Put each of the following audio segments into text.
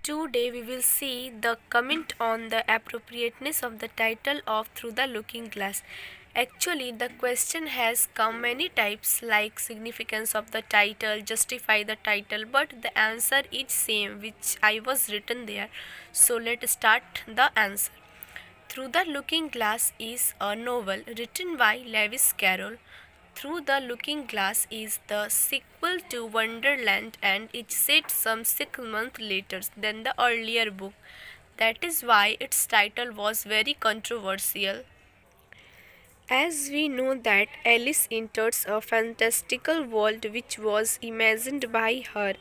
Today we will see the comment on the appropriateness of the title of Through the Looking Glass. Actually, the question has come many types like significance of the title, justify the title, but the answer is same which I was written there. So let's start the answer. Through the Looking Glass is a novel written by Lewis Carroll. Through the Looking Glass is the sequel to Wonderland and it's set some 6 months later than the earlier book. That is why its title was very controversial. As we know that Alice enters a fantastical world which was imagined by her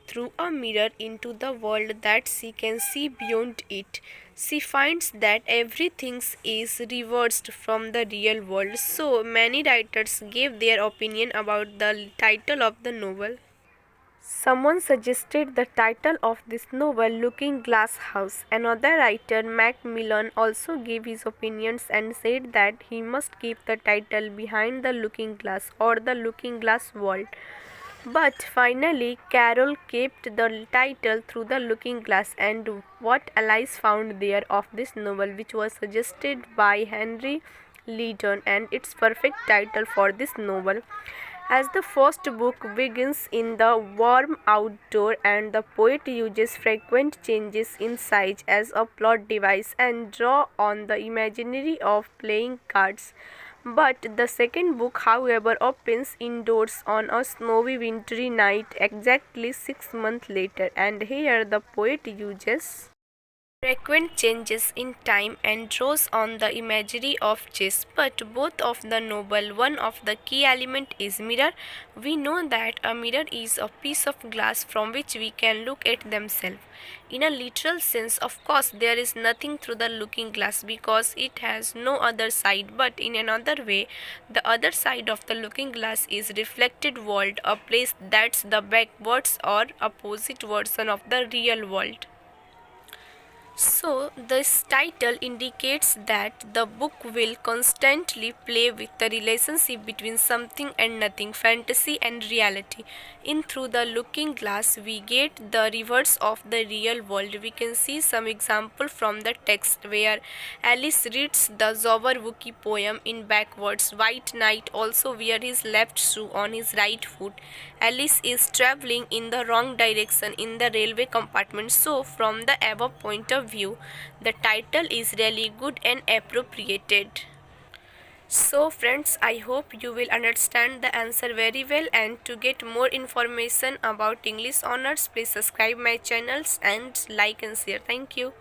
through a mirror into the world that she can see beyond it. She finds that everything is reversed from the real world. So many writers gave their opinion about the title of the novel. Someone suggested the title of this novel Looking Glass House. Another writer, Macmillan, also gave his opinions and said that he must keep the title Behind the Looking Glass or The Looking Glass World. But finally, Carroll kept the title Through the Looking Glass, and what Alice found there of this novel, which was suggested by Henry Leydon, and its perfect title for this novel. As the first book begins in the warm outdoor and the poet uses frequent changes in size as a plot device and draw on the imaginary of playing cards. But the second book, however, opens indoors on a snowy wintry night exactly 6 months later, and here the poet uses frequent changes in time and draws on the imagery of chess. But both of the novel, one of the key element is mirror. We know that a mirror is a piece of glass from which we can look at themselves. In a literal sense, of course, there is nothing through the looking glass because it has no other side. But in another way, the other side of the looking glass is reflected world, a place that's the backwards or opposite version of the real world. So, this title indicates that the book will constantly play with the relationship between something and nothing, fantasy and reality. In Through the Looking Glass, we get the reverse of the real world. We can see some example from the text where Alice reads the Jabberwocky poem in backwards. White Knight also wears his left shoe on his right foot. Alice is traveling in the wrong direction in the railway compartment. So, from the above point of view, the title is really good and appropriated. So friends, I hope you will understand the answer very well, and to get more information about English honors, please subscribe my channels and like and share. Thank you.